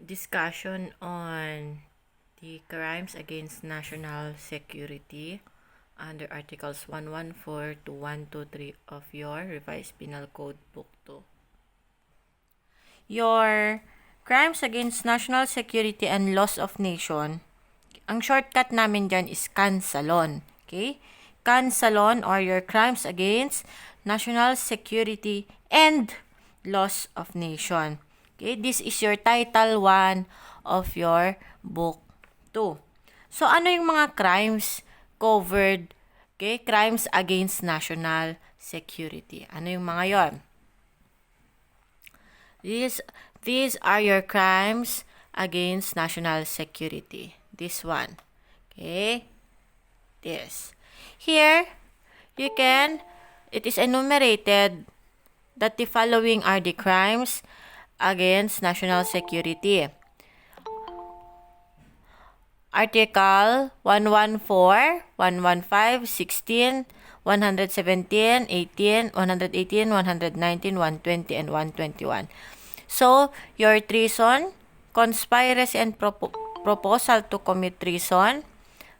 discussion on the crimes against national security under Articles 114 to 123 of your Revised Penal Code Book 2. Your crimes against national security and loss of nation, ang shortcut namin dyan is CANSALON. Okay? CANSALON or your crimes against national security and loss of nation. Okay? This is your Title 1 of your Book 2. So, ano yung mga crimes covered? Okay? Crimes against national security. Ano yung mga yon? These are your crimes against national security. This one. Okay? This. Here, it is enumerated that the following are the crimes against national security. Article 114, 115, 16, 117, 18, 118, 119, 120, and 121. So, your treason, conspiracy and proposal to commit treason,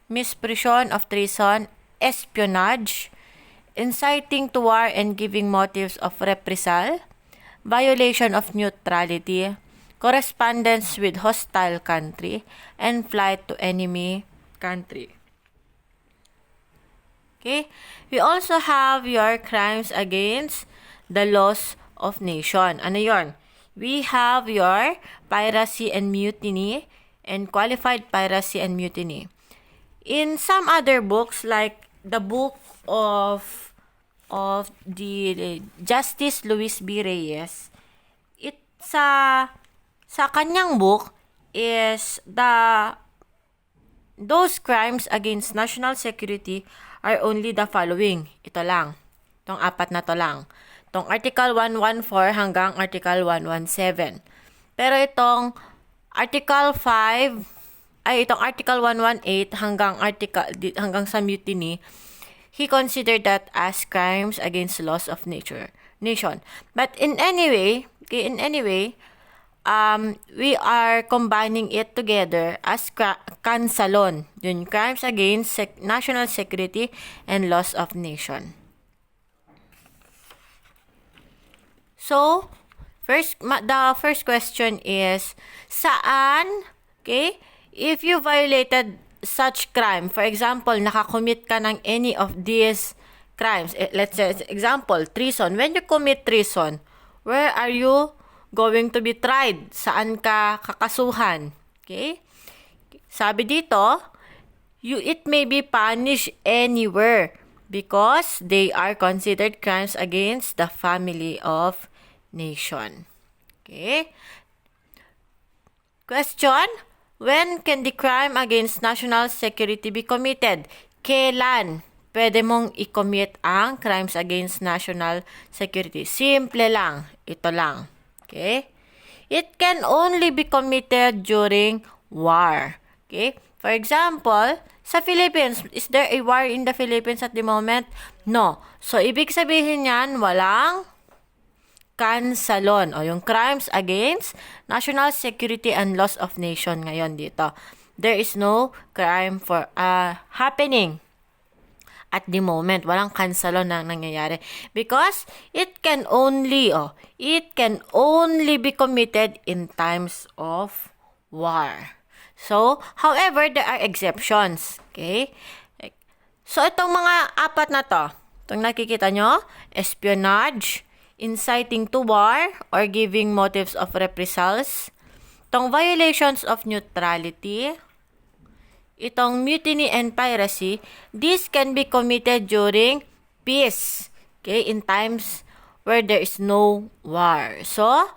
misprision of treason, espionage, inciting to war and giving motives of reprisal, violation of neutrality, correspondence with hostile country, and flight to enemy country. Okay? We also have your crimes against the loss of nation. Ano yon? We have your piracy and mutiny and qualified piracy and mutiny. In some other books, like the book of the Justice Luis B. Reyes, sa kanyang book is those crimes against national security are only the following. Ito lang. Itong apat na to lang. Itong Article 114 hanggang Article 117. Pero itong Article 118 hanggang sa mutiny, he considered that as crimes against loss of nation. But in any way, we are combining it together as CANSALON, yun, crimes against national security and loss of nation. So, the first question is, saan, okay, if you violated such crime, for example, nakakommit ka ng any of these crimes, let's say, example, treason. When you commit treason, where are you going to be tried? Saan ka kakasuhan? Okay? Sabi dito, it may be punished anywhere because they are considered crimes against the family of nation. Okay? Question, when can the crime against national security be committed? Kailan pwede mong i-commit ang crimes against national security? Simple lang. Ito lang. Okay? It can only be committed during war. Okay? For example, sa Philippines, is there a war in the Philippines at the moment? No. So, ibig sabihin yan, walang CANSALON o yung crimes against national security and loss of nation ngayon dito. There is no crime for happening at the moment. Walang CANSALON na nangyayari because it can only be committed in times of war. So, however, there are exceptions. Okay? So, itong mga apat na to, itong nakikita nyo, espionage, inciting to war or giving motives of reprisals, itong violations of neutrality, itong mutiny and piracy, this can be committed during peace, okay, in times where there is no war. So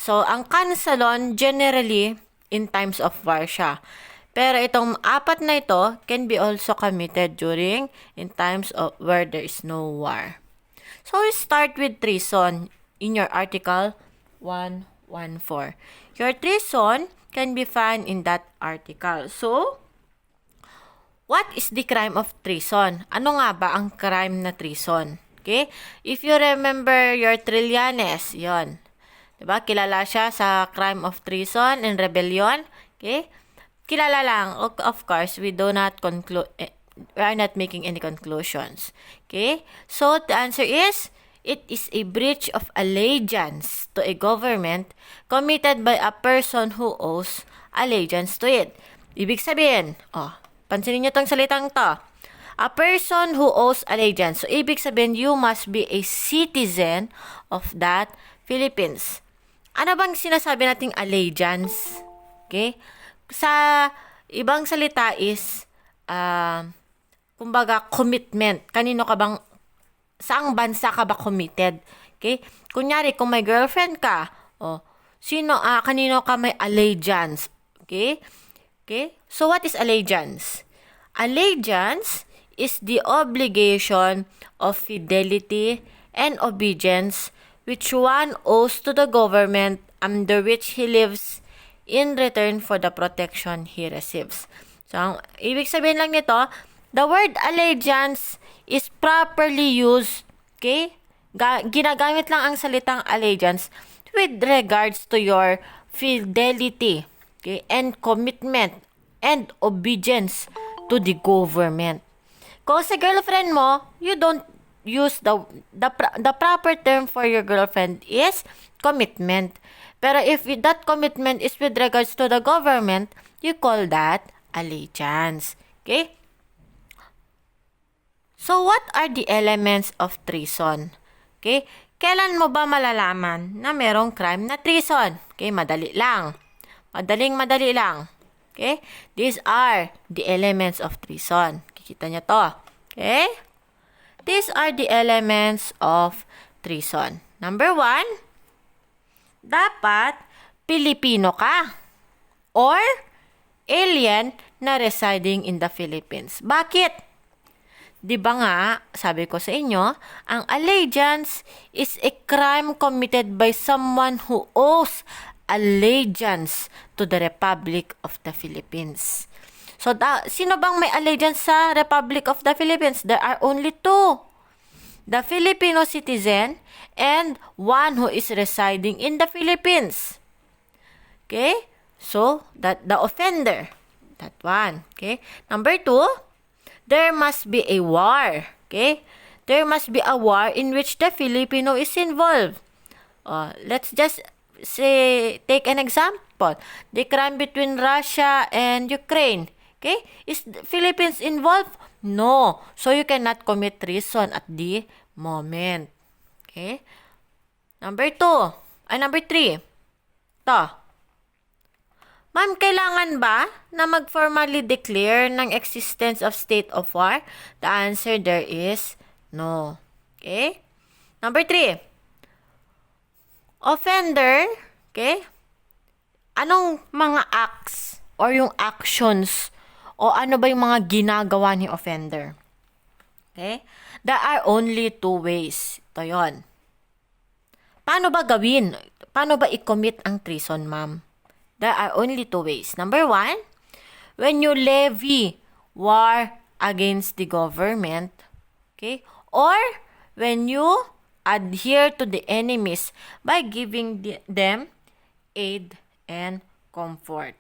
ang CANSALON generally in times of war siya. Pero itong apat na ito can be also committed during in times of where there is no war. So, we start with treason in your Article 114. Your treason can be found in that article. So, what is the crime of treason? Ano nga ba ang crime na treason? Okay? If you remember your Trillanes, yon. Diba? Kilala siya sa crime of treason and rebellion. Okay? Kilala lang. Of course, we do not conclude, we are not making any conclusions. Okay? So, the answer is, it is a breach of allegiance to a government committed by a person who owes allegiance to it. Ibig sabihin, pansinin nyo tong salitang to. A person who owes allegiance. So, ibig sabihin, you must be a citizen of that Philippines. Ano bang sinasabi nating allegiance? Okay? Sa ibang salita is, kumbaga, commitment. Saang bansa ka ba committed? Okay? Kunyari, kung may girlfriend ka, kanino ka may allegiance? Okay? Okay? So, what is allegiance? Allegiance is the obligation of fidelity and obedience which one owes to the government under which he lives in return for the protection he receives. So, ang ibig sabihin lang nito, the word allegiance is properly used, okay? Ginagamit lang ang salitang allegiance with regards to your fidelity, okay, and commitment and obedience to the government. Kung sa girlfriend mo, you don't use the proper term for your girlfriend is commitment. Pero if that commitment is with regards to the government, you call that allegiance. Okay? So, what are the elements of treason? Okay? Kailan mo ba malalaman na merong crime na treason? Okay? Madali lang. Madali lang. Okay? These are the elements of treason. Kikita niyo to. Okay? These are the elements of treason. Number 1, dapat Pilipino ka or alien na residing in the Philippines. Bakit? Di ba nga, sabi ko sa inyo, ang allegiance is a crime committed by someone who owes allegiance to the Republic of the Philippines. So, sino bang may allegiance sa Republic of the Philippines? There are only two. The Filipino citizen and one who is residing in the Philippines. Okay? So, the offender. That one. Okay? Number 2, there must be a war. Okay? There must be a war in which the Filipino is involved. Let's just take an example. The crime between Russia and Ukraine. Okay? Is the Philippines involved? No. So, you cannot commit treason at the moment. Okay? Number 3. To. Ma'am, kailangan ba na mag-formally declare ng existence of state of war? The answer there is no. Okay? Number 3. Offender, okay? Anong mga acts or yung actions o ano ba yung mga ginagawa ni offender? Okay? There are only 2 ways. Ito yun. Paano ba gawin? Paano ba i-commit ang treason, ma'am? There are only 2 ways. Number 1, when you levy war against the government, okay? Or when you adhere to the enemies by giving them aid and comfort.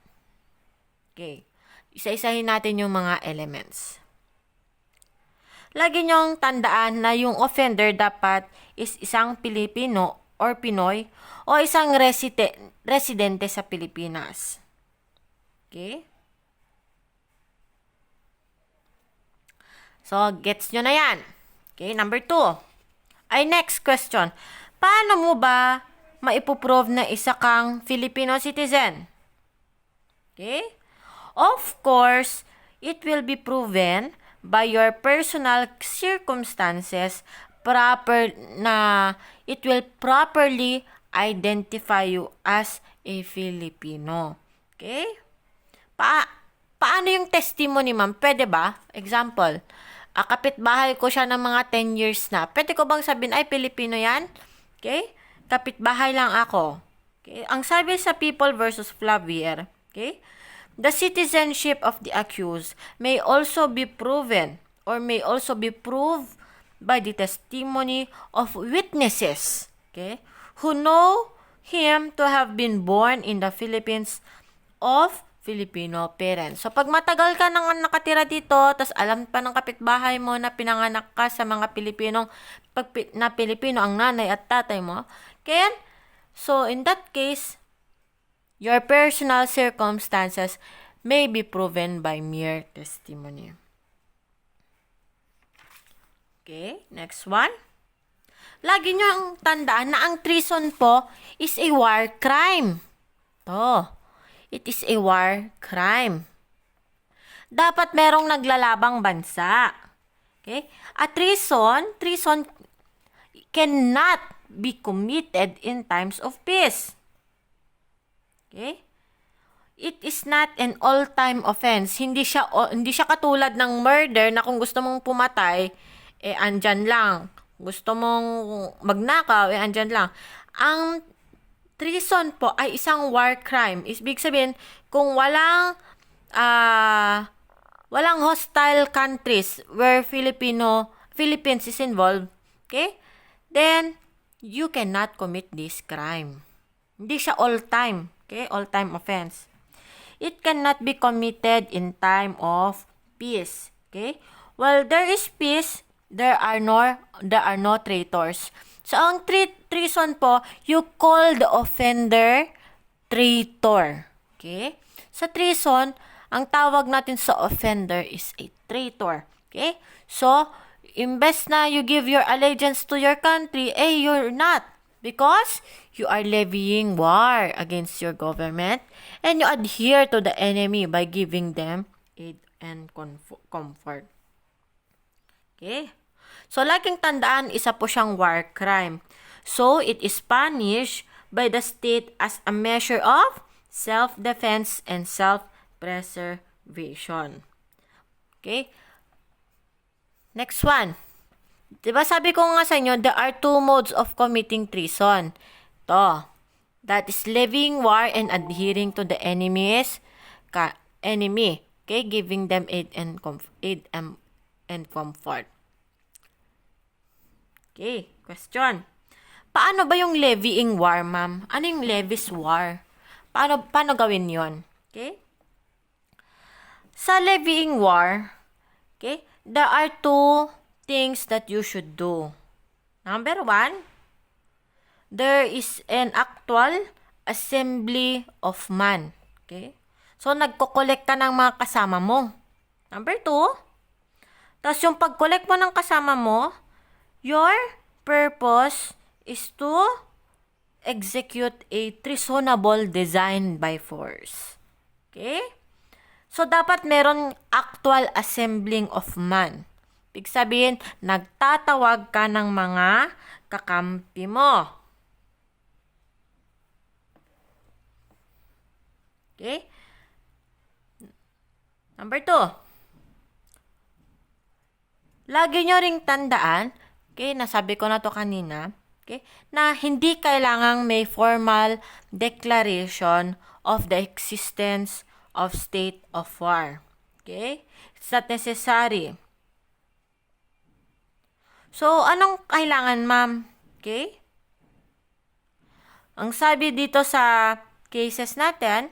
Okay. Isa-isahin natin yung mga elements. Lagi niyong tandaan na yung offender dapat is isang Pilipino or Pinoy o isang residente sa Pilipinas. Okay? So, gets nyo na yan. Okay, number 2. Ay, next question. Paano mo ba maipuprove na isa kang Filipino citizen? Okay? Of course, it will be proven by your personal circumstances it will properly identify you as a Filipino. Okay? Paano yung testimony, ma'am? Pwede ba? Example, kapitbahay ko siya ng mga 10 years na. Pwede ko bang sabihin, ay, Pilipino yan? Okay? Kapitbahay lang ako. Okay? Ang sabi sa People versus Flavier, okay? The citizenship of the accused may also be proven or may also be proved by the testimony of witnesses, okay, who know him to have been born in the Philippines of Filipino parents. So, pag matagal ka nang nakatira dito, tas alam pa ng kapitbahay mo na pinanganak ka sa mga Pilipinong, na Pilipino ang nanay at tatay mo, okay? So, in that case, your personal circumstances may be proven by mere testimony. Okay, next one. Lagi nyo ang tandaan na ang treason po is a war crime. It is a war crime. Dapat merong naglalabang bansa. Okay? A treason cannot be committed in times of peace. Okay? It is not an all-time offense. Hindi siya katulad ng murder na kung gusto mong pumatay, andyan lang. Gusto mong magnakaw, andyan lang. Ang treason po ay isang war crime. Ibig sabihin, kung walang hostile countries where Philippines is involved, okay? Then, you cannot commit this crime. Hindi siya all-time, okay? All-time offense. It cannot be committed in time of peace, okay? While there is peace, there are no traitors. So, ang treason po, you call the offender traitor. Okay? Sa treason, ang tawag natin sa offender is a traitor. Okay? So, imbes na you give your allegiance to your country, you're not. Because you are levying war against your government and you adhere to the enemy by giving them aid and comfort. Okay? So, laging tandaan, isa po siyang war crime. So, it is punished by the state as a measure of self-defense and self-preservation. Okay? Next one. Diba sabi ko nga sa inyo, there are two modes of committing treason. That is levying war and adhering to the enemy. Okay? Giving them aid and comfort. Okay, question. Paano ba yung levying war, ma'am? Ano yung levies war? Paano gawin yon? Okay? Sa levying war, okay, there are two things that you should do. Number one, there is an actual assembly of man. Okay? So, nagko-collect ka ng mga kasama mo. Number two, tapos yung pag-collect mo ng kasama mo, your purpose is to execute a treasonable design by force. Okay? So, dapat meron actual assembling of man. Ibig sabihin, nagtatawag ka ng mga kakampi mo. Okay? Number two, lagi nyo ring tandaan, okay, nasabi ko na to kanina, okay, na hindi kailangang may formal declaration of the existence of state of war. Okay? It's not necessary. So, anong kailangan, ma'am? Okay? Ang sabi dito sa cases natin,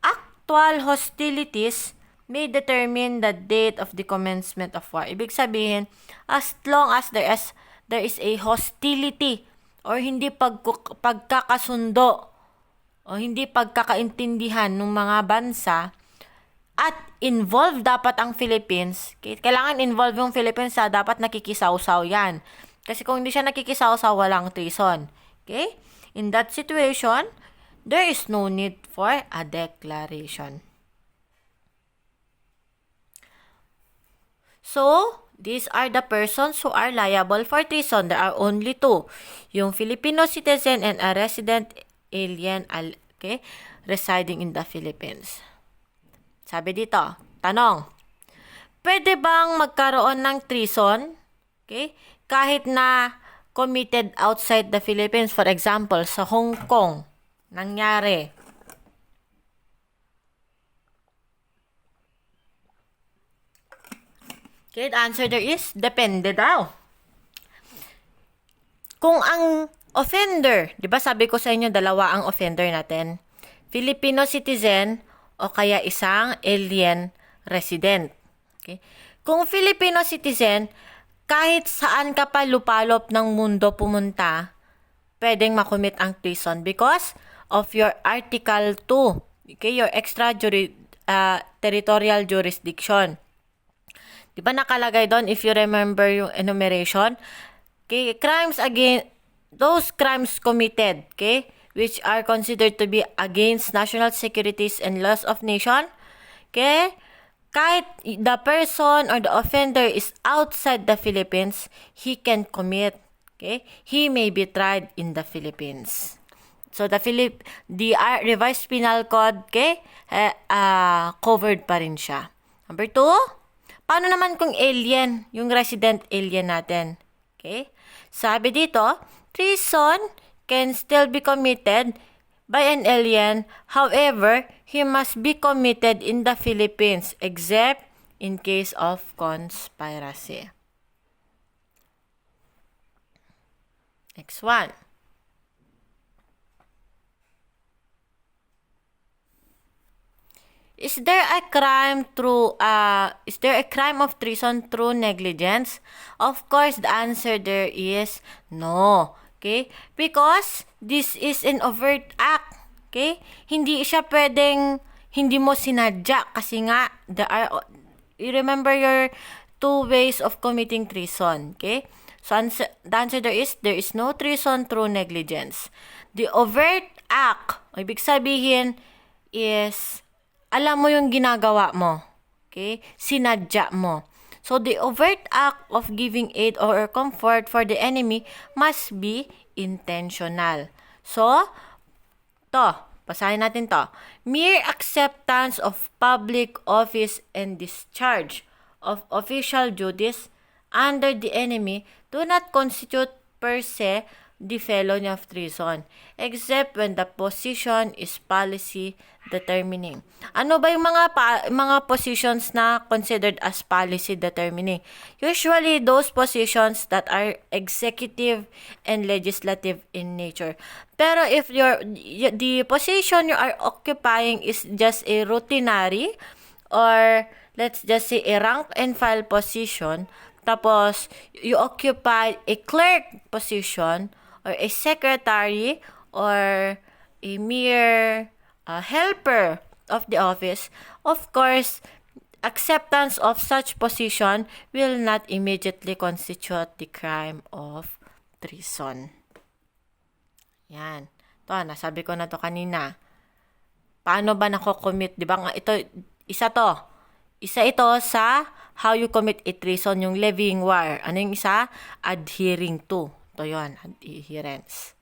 actual hostilities may determine the date of the commencement of war. Ibig sabihin, as long as there is a hostility or hindi pagkakasundo o hindi pagkakaintindihan ng mga bansa at involved dapat ang Philippines, kailangan involved yung Philippines, dapat nakikisawsaw yan. Kasi kung hindi siya nakikisawsaw, walang treason. Okay? In that situation, there is no need for a declaration. So, these are the persons who are liable for treason. There are only two. Yung Filipino citizen and a resident alien, okay, residing in the Philippines. Sabi dito, tanong, pwede bang magkaroon ng treason, okay, kahit na committed outside the Philippines? For example, sa Hong Kong, nangyari. Okay, the answer there is, depende daw. Kung ang offender, di ba sabi ko sa inyo, dalawa ang offender natin. Filipino citizen o kaya isang alien resident. Okay? Kung Filipino citizen, kahit saan ka pa lupalop ng mundo pumunta, pwedeng makomit ang treason because of your Article 2. Okay? Your territorial jurisdiction. Di ba nakalagay doon, if you remember yung enumeration? Okay? Those crimes committed, okay, which are considered to be against national securities and laws of nation, okay, kahit the person or the offender is outside the Philippines, he can commit, okay, he may be tried in the Philippines. So the revised penal code, okay, covered pa rin siya. Number 2, paano naman kung alien, yung resident alien natin? Okay? Sabi dito, treason can still be committed by an alien. However, he must be committed in the Philippines except in case of conspiracy. Next one. Is there a crime of treason through negligence? Of course, the answer there is no. Okay? Because this is an overt act. Okay? Hindi siya pwedeng hindi mo sinadya kasi nga you remember your two ways of committing treason. Okay? So the answer there is no treason through negligence. The overt act, ibig sabihin is alam mo yung ginagawa mo. Okay? Sinadya mo. So, the overt act of giving aid or comfort for the enemy must be intentional. So, basahin natin to. Mere acceptance of public office and discharge of official duties under the enemy do not constitute per se the felony of treason, except when the position is policy determining. Ano ba yung mga positions na considered as policy determining? Usually, those positions that are executive and legislative in nature. Pero if the position you are occupying is just a routinary or let's just say a rank and file position, tapos you occupy a clerk position or a secretary or a mere helper of the office, of course, acceptance of such position will not immediately constitute the crime of treason. Yan. Ito, nasabi ko na to kanina. Paano ba nako-commit? Di ba nga ito, isa ito sa how you commit a treason, yung levying war. Ano yung isa? Adhering to. Ito yun, adherence.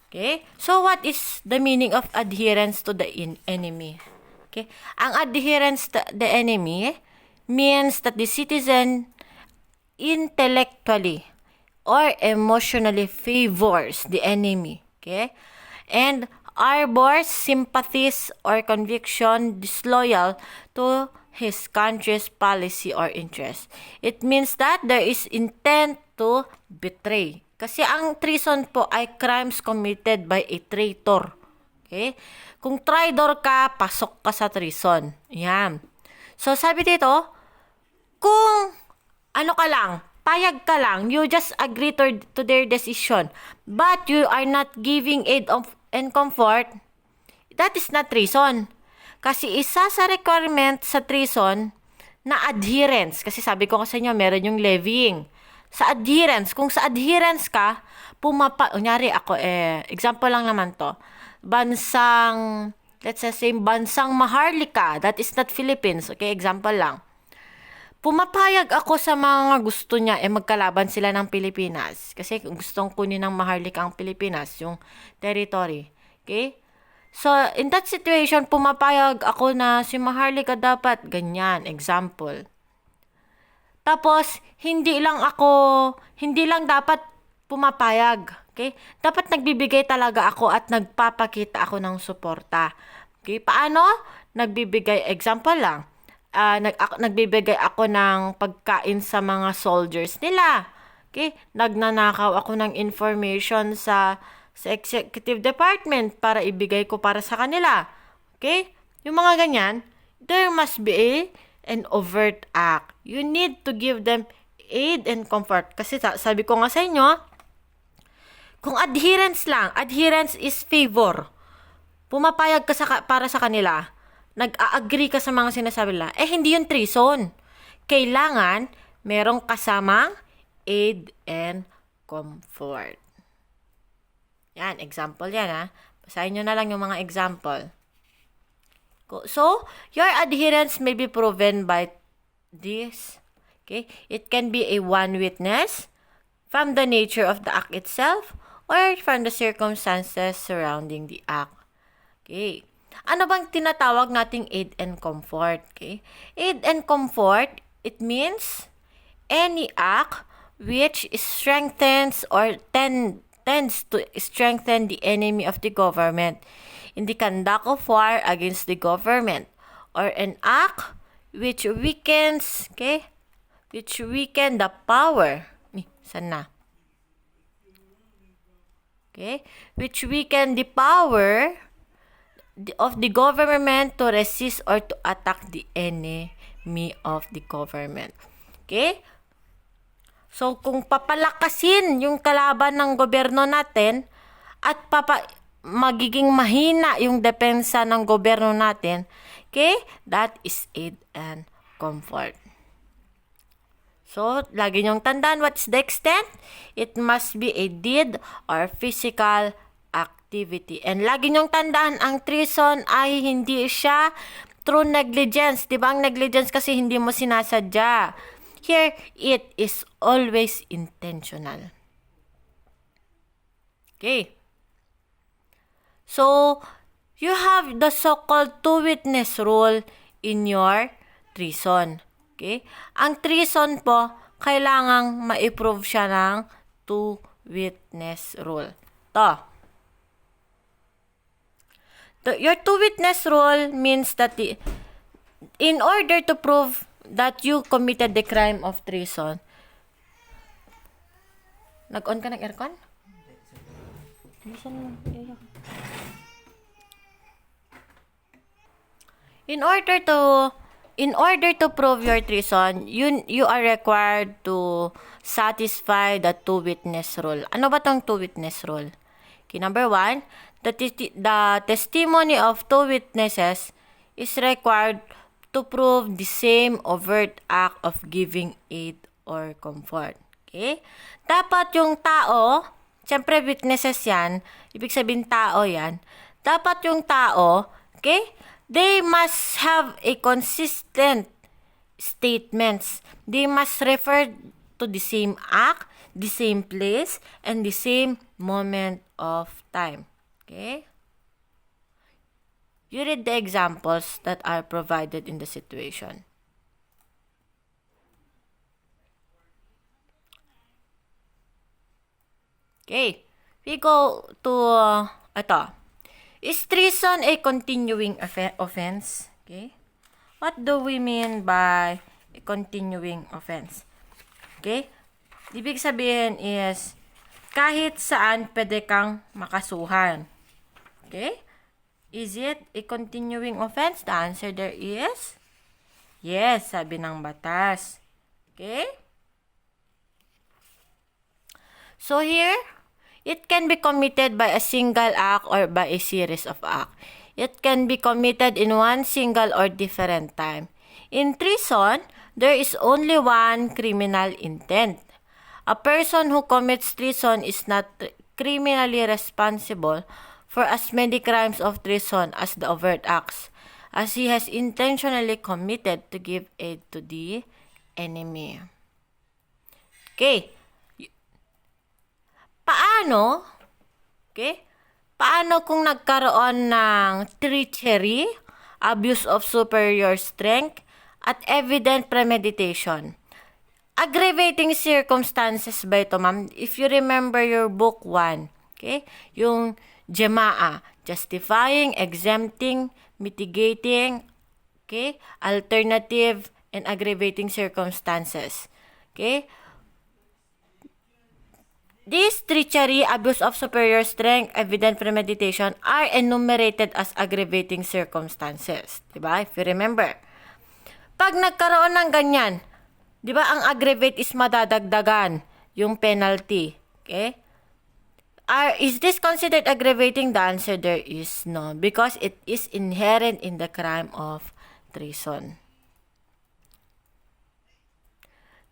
Okay? So, what is the meaning of adherence to the enemy? Okay? Ang adherence to the enemy means that the citizen intellectually or emotionally favors the enemy. Okay? And harbors sympathies or conviction disloyal to his country's policy or interest. It means that there is intent to betray. Kasi ang treason po ay crimes committed by a traitor. Okay? Kung traitor ka, pasok ka sa treason. Yan. So, sabi dito, kung payag ka lang, you just agree to their decision, but you are not giving aid and comfort, that is not treason. Kasi isa sa requirement sa treason na adherence. Kasi sabi ko sa inyo, meron yung levying. Sa adherence, kung sa adherence ka, kunyari ako, example lang naman to, let's say, bansang Maharlika, that is not Philippines, okay, example lang. Pumapayag ako sa mga gusto niya, magkalaban sila ng Pilipinas. Kasi gustong kunin ng Maharlika ang Pilipinas, yung territory. Okay? So, in that situation, pumapayag ako na si Maharlika dapat ganyan, example. Tapos, hindi lang dapat pumapayag. Okay? Dapat nagbibigay talaga ako at nagpapakita ako ng suporta. Okay? Paano? Example lang. Nagbibigay ako ng pagkain sa mga soldiers nila. Okay? Nagnanakaw ako ng information sa executive department para ibigay ko para sa kanila. Okay? Yung mga ganyan, there must be an overt act. You need to give them aid and comfort. Kasi sabi ko nga sa inyo, kung adherence lang, adherence is favor. Pumapayag ka para sa kanila, nag-a-agree ka sa mga sinasabi nila, hindi yun treason. Kailangan merong kasamang aid and comfort. Yan, example yan ha. Basahin nyo na lang yung mga example. So, your adherence may be proven by this. Okay? It can be a one witness from the nature of the act itself or from the circumstances surrounding the act. Okay. Ano bang tinatawag nating aid and comfort? Okay? Aid and comfort, it means any act which strengthens or tends to strengthen the enemy of the government in the conduct of war against the government, or an act which weakens, which weaken the power. Saan na? Okay? Which weaken the power of the government to resist or to attack the enemy of the government. Okay? So, kung papalakasin yung kalaban ng gobyerno natin at magiging mahina yung depensa ng gobyerno natin, okay? That is aid and comfort. So, lagi niyong tandaan, what's the extent? It must be a deed or physical activity. And lagi niyong tandaan, ang treason ay hindi siya through negligence. Diba ang negligence kasi hindi mo sinasadya. Here, it is always intentional. Okay. So, you have the so-called two-witness rule in your treason. Okay? Ang treason po, kailangang ma-approve siya ng two-witness rule. Your two-witness rule means that in order to prove that you committed the crime of treason. Nag-on ka ng aircon? In order to prove your treason, you are required to satisfy the two-witness rule. Ano ba tong two-witness rule? Okay, number 1, the testimony of two witnesses is required to prove the same overt act of giving aid or comfort. Okay? Dapat yung tao, siyempre witnesses yan, ibig sabihin tao yan, dapat yung tao, okay, they must have a consistent statements. They must refer to the same act, the same place, and the same moment of time. Okay? You read the examples that are provided in the situation. Okay. We go to ito. Is treason a continuing offense? Okay. What do we mean by a continuing offense? Okay. Ibig sabihin is kahit saan pwede kang makasuhan. Okay? Is it a continuing offense? The answer there is yes, sabi ng batas. Okay? So here, it can be committed by a single act or by a series of acts. It can be committed in one single or different time. In treason, there is only one criminal intent. A person who commits treason is not criminally responsible for as many crimes of treason as the overt acts, as he has intentionally committed to give aid to the enemy. Okay. Paano? Okay? Paano kung nagkaroon ng treachery, abuse of superior strength, at evident premeditation? Aggravating circumstances ba ito, ma'am? If you remember your book 1, okay? Yung Jema'a, justifying, exempting, mitigating, okay? Alternative and aggravating circumstances. Okay? These treachery, abuse of superior strength, evident premeditation are enumerated as aggravating circumstances. Diba? If you remember. Pag nagkaroon ng ganyan, diba ang aggravate is madadagdagan yung penalty. Okay? Is this considered aggravating? The answer there is no, because it is inherent in the crime of treason.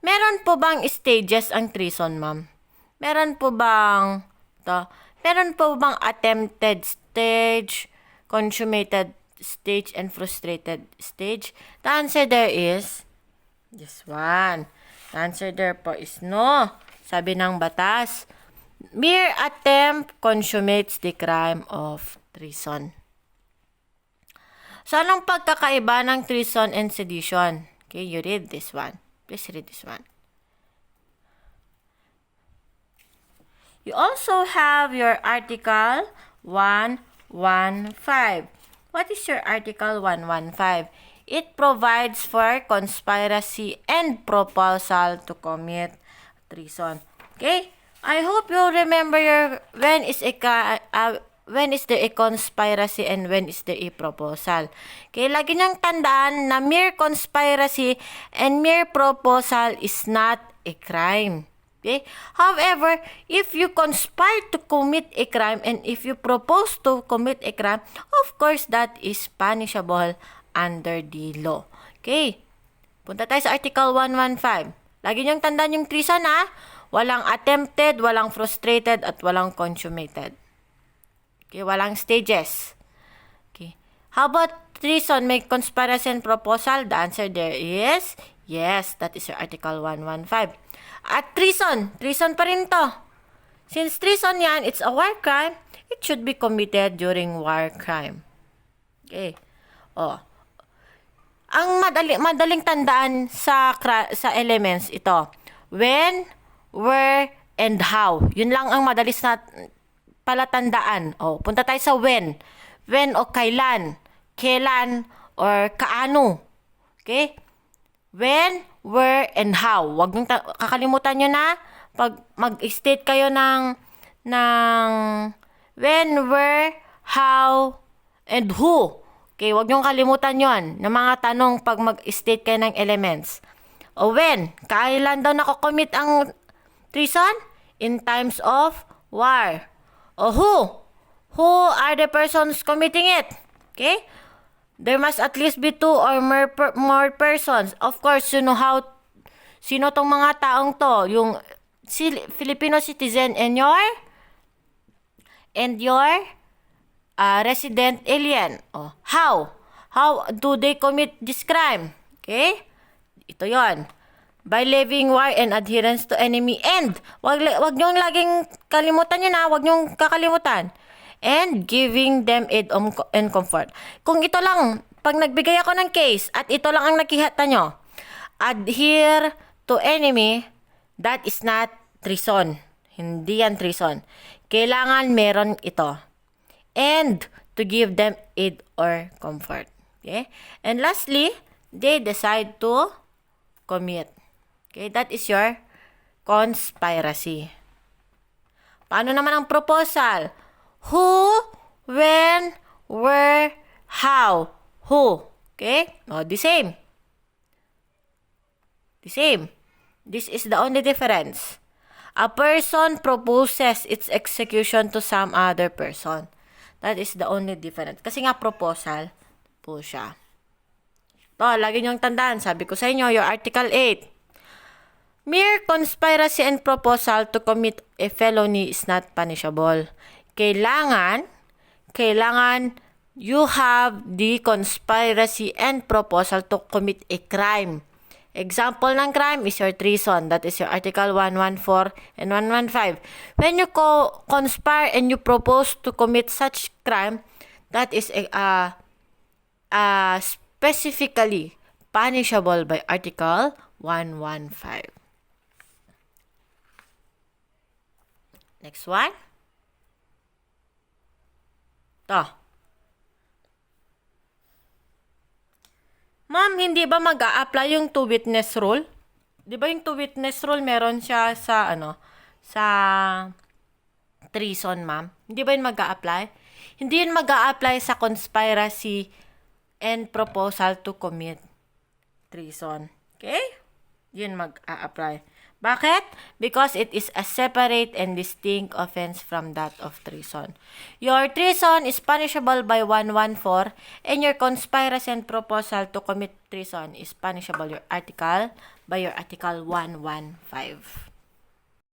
Meron po bang stages ang treason, ma'am? Meron po bang attempted stage, consummated stage, and frustrated stage? The answer there is this one. The answer there po is no. Sabi ng batas, mere attempt consummates the crime of treason. So, anong pagkakaiba ng treason and sedition? Okay, you read this one. Please read this one. You also have your Article 115. What is your Article 115? It provides for conspiracy and proposal to commit treason. Okay? I hope you remember when is there a conspiracy and when is there a proposal. Okay? Lagi niyong tandaan na mere conspiracy and mere proposal is not a crime. Okay? However, if you conspire to commit a crime and if you propose to commit a crime, of course, that is punishable under the law. Okay? Punta tayo sa Article 115. Lagi niyong tandaan yung treason, ha? Walang attempted, walang frustrated, at walang consummated. Okay? Walang stages. Okay? How about treason? May conspiracy and proposal? The answer there is yes. That is your Article 115. At treason pa rin to. Since treason yan, it's a war crime, it should be committed during war crime. Okay. Oh. Ang madaling tandaan sa elements ito. When, where, and how. Yun lang ang madalis na palatandaan. Oh, punta tayo sa when. When o kailan. Kailan or kaano. Okay? When, where, and how. Huwag niyong kakalimutan nyo na pag mag-state kayo ng when, where, how, and who. Okay, huwag niyong kalimutan yon ng mga tanong pag mag-state kayo ng elements. O when, kailan daw nakocommit ang treason? In times of war. O who are the persons committing it? Okay? There must at least be 2 or more persons. Of course, you know sino tong mga taong to? Yung Filipino citizen and your resident alien. Oh, how do they commit this crime? Okay? Ito yon. By levying war and adherence to enemy. And, wag niyong laging kalimutan yun, ha? Wag niyong kakalimutan. And giving them aid and comfort. Kung ito lang, pag nagbigay ako ng case at ito lang ang nakihata nyo, adhere to enemy, that is not treason. Hindi yan treason. Kailangan meron ito. And to give them aid or comfort. Okay? And lastly, they decide to commit. Okay? That is your conspiracy. Paano naman ang proposal? Who, when, where, how. Who. Okay? Oh, the same. The same. This is the only difference. A person proposes its execution to some other person. That is the only difference. Kasi nga proposal po siya. To, lagi niyong tandaan. Sabi ko sa inyo, your Article 8. Mere conspiracy and proposal to commit a felony is not punishable. Kailangan you have the conspiracy and proposal to commit a crime. Example ng crime is your treason. That is your Article 114 and 115. When you conspire and you propose to commit such crime, that is specifically punishable by Article 115. Next one. To. Ma'am, hindi ba mag-a-apply yung two-witness rule? Di ba yung two-witness rule meron siya sa sa treason, ma'am. Hindi ba yun mag-a-apply? Hindi yun mag-a-apply sa conspiracy and proposal to commit treason. Okay? Yun mag-a-apply. Bakit? Because it is a separate and distinct offense from that of treason. Your treason is punishable by 114 and your conspiracy and proposal to commit treason is punishable by your article 115.